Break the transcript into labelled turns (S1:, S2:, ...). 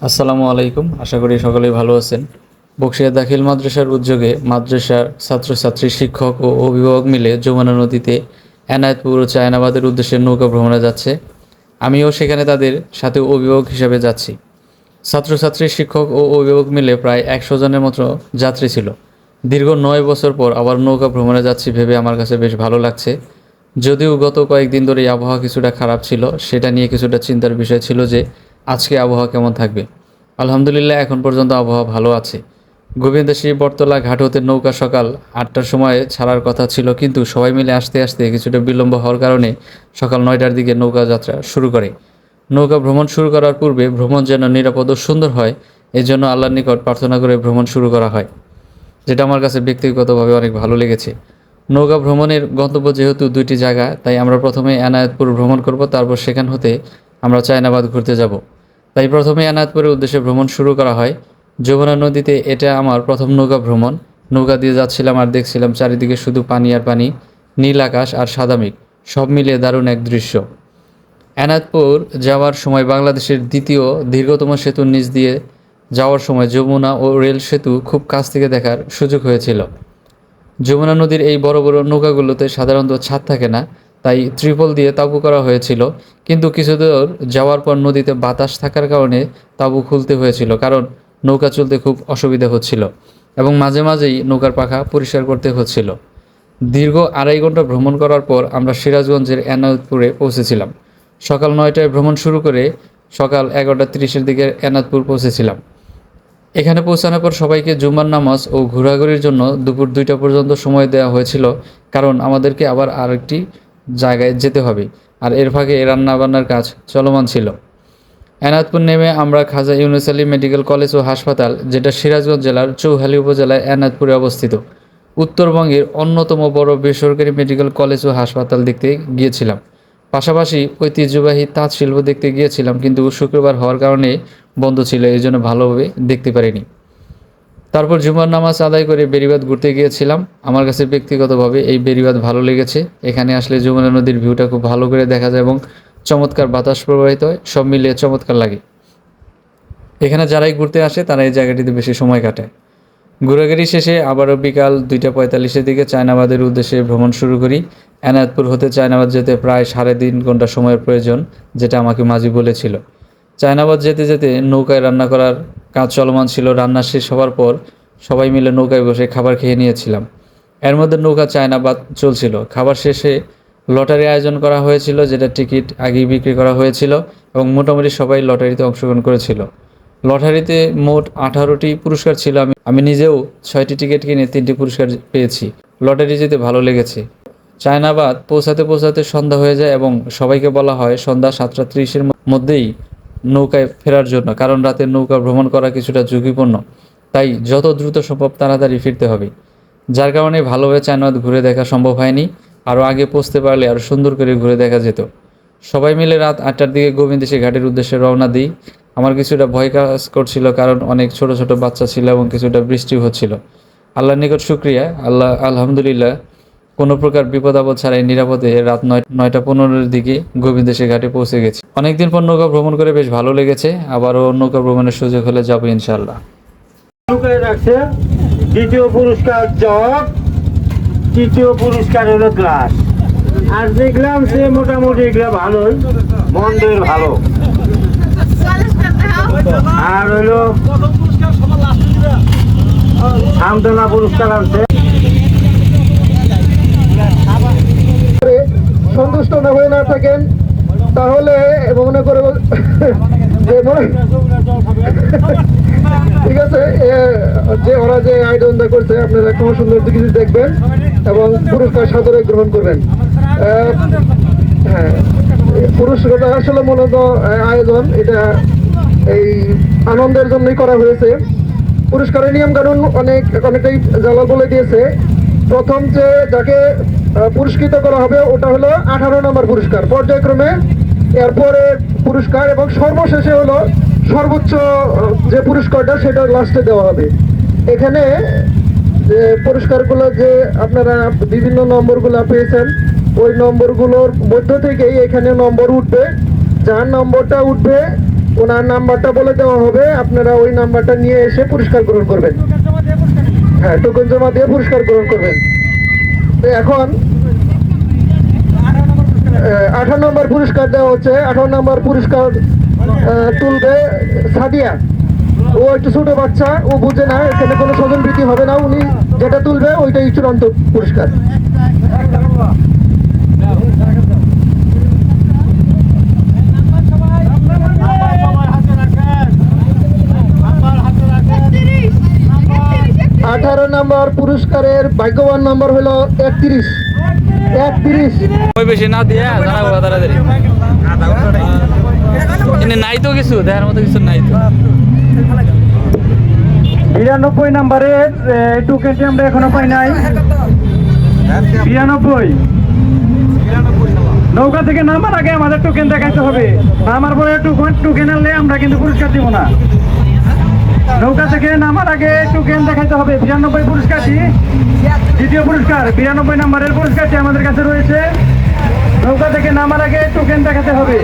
S1: আসসালামু আলাইকুম। আশা করি সকলেই ভালো আছেন। বকশিয়া দাখিল মাদ্রাসার উদ্যোগে মাদ্রাসার ছাত্রছাত্রী, শিক্ষক ও অভিভাবক মিলে যমুনা নদীতে এনায়েতপুর ও চায়নাবাদের উদ্দেশ্যে নৌকা ভ্রমণে যাচ্ছে। আমিও সেখানে তাদের সাথে অভিভাবক হিসেবে যাচ্ছি। ছাত্রছাত্রী, শিক্ষক ও অভিভাবক মিলে প্রায় 100 জনের মতো যাত্রী ছিল। দীর্ঘ 9 বছর পর আবার নৌকা ভ্রমণে যাচ্ছি ভেবে আমার কাছে বেশ ভালো লাগছে। যদিও গত কয়েকদিন ধরেই আবহাওয়া কিছুটা খারাপ ছিল, সেটা নিয়ে কিছুটা চিন্তার বিষয় ছিল যে আজকে আবহাওয়া কেমন থাকবে। আলহামদুলিল্লাহ এখন পর্যন্ত আবহাওয়া ভালো আছে। গোবিন্দশ্রী বটতলা ঘাট হতে নৌকা সকাল 8টার সময় ছাড়ার কথা ছিল, কিন্তু সবাই মিলে আসতে আসতে কিছুটা বিলম্ব হওয়ার কারণে সকাল 9টার দিকে নৌকা যাত্রা শুরু করে। নৌকা ভ্রমণ শুরু করার পূর্বে ভ্রমণ যেন নিরাপদ ও সুন্দর হয়, এই জন্য আল্লাহর নিকট প্রার্থনা করে ভ্রমণ শুরু করা হয়, যেটা আমার কাছে ব্যক্তিগতভাবে অনেক ভালো লেগেছে। নৌকা ভ্রমণের গন্তব্য যেহেতু 2টি জায়গা, তাই আমরা প্রথমে এনায়েতপুর ভ্রমণ করব, তারপর সেখান হতে আমরা চায়নাবাদ ঘুরতে যাব। তাই প্রথমে এনায়েতপুরের উদ্দেশ্যে ভ্রমণ শুরু করা হয়। যমুনা নদীতে এটা আমার প্রথম নৌকা ভ্রমণ। নৌকা দিয়ে যাচ্ছিলাম আর দেখছিলাম চারিদিকে শুধু পানি আর পানি, নীল আকাশ আর সাদা মেঘ, সব মিলিয়ে দারুণ এক দৃশ্য। এনায়েতপুর যাওয়ার সময় বাংলাদেশের দ্বিতীয় দীর্ঘতম সেতুর নিচ দিয়ে যাওয়ার সময় যমুনা ও রেল সেতু খুব কাছ থেকে দেখার সুযোগ হয়েছিল। যমুনা নদীর এই বড় বড় নৌকাগুলোতে সাধারণত ছাদ থাকে না, তাই ত্রিপল দিয়ে তাঁবু করা হয়েছিল। কিন্তু কিছু দূর যাওয়ার পর নদীতে বাতাস থাকার কারণে তাঁবু খুলতে হয়েছিল, কারণ নৌকা চলতে খুব অসুবিধা হচ্ছিল এবং মাঝে মাঝেই নৌকার পাখা পরিষ্কার করতে হচ্ছিল। দীর্ঘ 2.5 ঘন্টা ভ্রমণ করার পর আমরা সিরাজগঞ্জের এনায়েতপুরে পৌঁছেছিলাম। সকাল 9টায় ভ্রমণ শুরু করে সকাল 11:30-এর দিকে এনায়েতপুর পৌঁছেছিলাম। এখানে পৌঁছানোর পর সবাইকে জুম্মার নামাজ ও ঘোরাঘুরির জন্য দুপুর 2টা পর্যন্ত সময় দেওয়া হয়েছিল, কারণ আমাদেরকে আবার আরেকটি জায়গায় যেতে হবে, আর এর ফাঁকে রান্নাবান্নার কাজ চলমান ছিল। এনায়েতপুর নেমে আমরা খাজা ইউনুস আলী মেডিকেল কলেজ ও হাসপাতাল, যেটা সিরাজগঞ্জ জেলার চৌহালি উপজেলায় এনায়েতপুরে অবস্থিত, উত্তরবঙ্গের অন্যতম বড় বেসরকারি মেডিকেল কলেজ ও হাসপাতাল দেখতে গিয়েছিলাম। পাশাপাশি ঐতিহ্যবাহী তাঁত শিল্প দেখতে গিয়েছিলাম, কিন্তু শুক্রবার হওয়ার কারণে বন্ধ ছিল, এই জন্য ভালোভাবে দেখতে পারিনি। তারপর জুমার নামাজ আদায় করে বেড়িবাঁধ ঘুরতে গিয়েছিলাম। আমার কাছে ব্যক্তিগতভাবে এই বেড়িবাঁধ ভালো লেগেছে। এখানে আসলে যমুনা নদীর ভিউটা খুব ভালো করে দেখা যায় এবং চমৎকার বাতাস প্রবাহিত হয়, সব মিলিয়ে চমৎকার লাগে। এখানে যারাই ঘুরতে আসে তারা এই জায়গাটিতে বেশি সময় কাটায়। ঘোরাঘুরি শেষে আবারও বিকাল 2টা 45-এর দিকে চায়নাবাদের উদ্দেশ্যে ভ্রমণ শুরু করি। এনায়েতপুর হতে চায়নাবাদ যেতে প্রায় 3.5 ঘন্টা সময়ের প্রয়োজন, যেটা আমাকে মাঝি বলেছিল। চায়নাবাদ যেতে যেতে নৌকায় রান্না করার কাজ চলমান ছিল। রান্না শেষ হওয়ার পর সবাই মিলে নৌকায় বসে খাবার খেয়ে নিয়েছিলাম। এর মধ্যে নৌকা চায়নাবাদ চলছিল। খাবার শেষে লটারি আয়োজন করা হয়েছিল, যেটা টিকিট আগেই বিক্রি করা হয়েছিল এবং মোটামুটি সবাই লটারিতে অংশগ্রহণ করেছিল। লটারিতে মোট 18টি পুরস্কার ছিল। আমি নিজেও 6টি টিকিট কিনে 3টি পুরস্কার পেয়েছি। লটারি জিতে ভালো লেগেছে। চায়নাবাদ পৌঁছাতে পৌঁছাতে সন্ধ্যা হয়ে যায় এবং সবাইকে বলা হয় সন্ধ্যা 7:30-এর মধ্যেই নৌকায় ফেরার জন্য, কারণ রাতে নৌকা ভ্রমণ করা কিছুটা ঝুঁকিপূর্ণ, তাই যত দ্রুত সম্ভব তাড়াতাড়ি ফিরতে হবে। যার কারণে ভালোভাবে চায়নাবাদ ঘুরে দেখা সম্ভব হয়নি। আরও আগে পৌঁছতে পারলে আরও সুন্দর করে ঘুরে দেখা যেত। সবাই মিলে রাত 8টার দিকে গোবিন্দশ্রী ঘাটের উদ্দেশ্যে রওনা দিই। আমার কিছুটা ভয় কাজ করছিল, কারণ অনেক ছোট ছোট বাচ্চা ছিল এবং কিছুটা বৃষ্টি হচ্ছিল। আল্লাহর নিকট শুকরিয়া, আলহামদুলিল্লাহ কোনো প্রকার বিপদ আপদ ছাড়াই নিরাপদে রাত 9টা 15-এর দিকে গোবিন্দশ্রী ঘাটে পৌঁছে গেছি। অনেকদিন পর নৌকা ভ্রমণ করে বেশ ভালো লেগেছে। আবারও নৌকা ভ্রমণের সুযোগ হলে যাবো ইনশাআল্লাহ।
S2: দ্বিতীয় পুরস্কার জগ, তৃতীয় পুরস্কার হলো গ্লাস। আর দেখলাম সে মোটামুটি এগুলো ভালোই, মন্দের ভালো। আর হলো সান্ত্বনা পুরস্কার আছে।
S3: সন্তুষ্ট না হয়ে না থাকেন তাহলে মনে করে ঠিক আছে, যে ওরা যে আয়োজনটা করছে আপনারা খুব সুন্দর কিছু দেখবেন এবং পুরস্কার সাদরে গ্রহণ করবেন। হ্যাঁ, পুরস্কারটা আসলে মূলত আয়োজন, এটা এই আনন্দের জন্যই করা হয়েছে। পুরস্কারের নিয়ম কানুন অনেকটাই জালাল বলে দিয়েছে। প্রথম যে যাকে পুরস্কৃত করা হবে ওটা হলো 18 নম্বর পুরস্কার পর্যায়ক্রমে, এরপরে পুরস্কার এবং সর্বশেষে হলো সর্বোচ্চ যে পুরস্কারটা সেটা লাস্টে দেওয়া হবে। এখানে যে পুরস্কারগুলো যে আপনারা বিভিন্ন নম্বরগুলো পেয়েছেন, ওই নম্বরগুলোর মধ্য থেকেই এখানে নম্বর উঠবে। যার নম্বরটা উঠবে ওনার নাম্বারটা বলে দেওয়া হবে, আপনারা ওই নাম্বারটা নিয়ে এসে পুরস্কার গ্রহণ করবেন। হ্যাঁ, টোকেন জমা দিয়ে পুরস্কার গ্রহণ করবেন। তো এখন 18 নম্বর পুরস্কার দেওয়া হচ্ছে। 18 নম্বর পুরস্কার তুলবে সাদিয়া। ও একটু ছোট বাচ্চা, ও বুঝে না, এখানে কোনো স্বজন প্রীতি হবে না, উনি যেটা তুলবে ওইটাই চূড়ান্ত পুরস্কার। আঠারো নম্বর পুরস্কারের ভাগ্যবান নম্বর হলো 31।
S1: ওই বেশি না দিয়ে জানাবো তাড়াতাড়ি। এনে নাই তো কিছু দেখার মতো কিছু নাই তো।
S2: 92 নাম্বারের টোকেনটি আমরা এখনো পাই নাই। 92 নৌকা থেকে নামার আগে আমাদের টোকেন দেখাইতে হবে। নামার পরে টোকেন আনলে আমরা কিন্তু পুরস্কার দিব না। নৌকা থেকে নামার আগে টোকেন দেখাইতে হবে। 92 পুরস্কারটি দ্বিতীয় পুরস্কার। 92 নাম্বারের পুরস্কারটি আমাদের কাছে রয়েছে। নৌকা থেকে নামার আগে টোকেন দেখাতে হবে।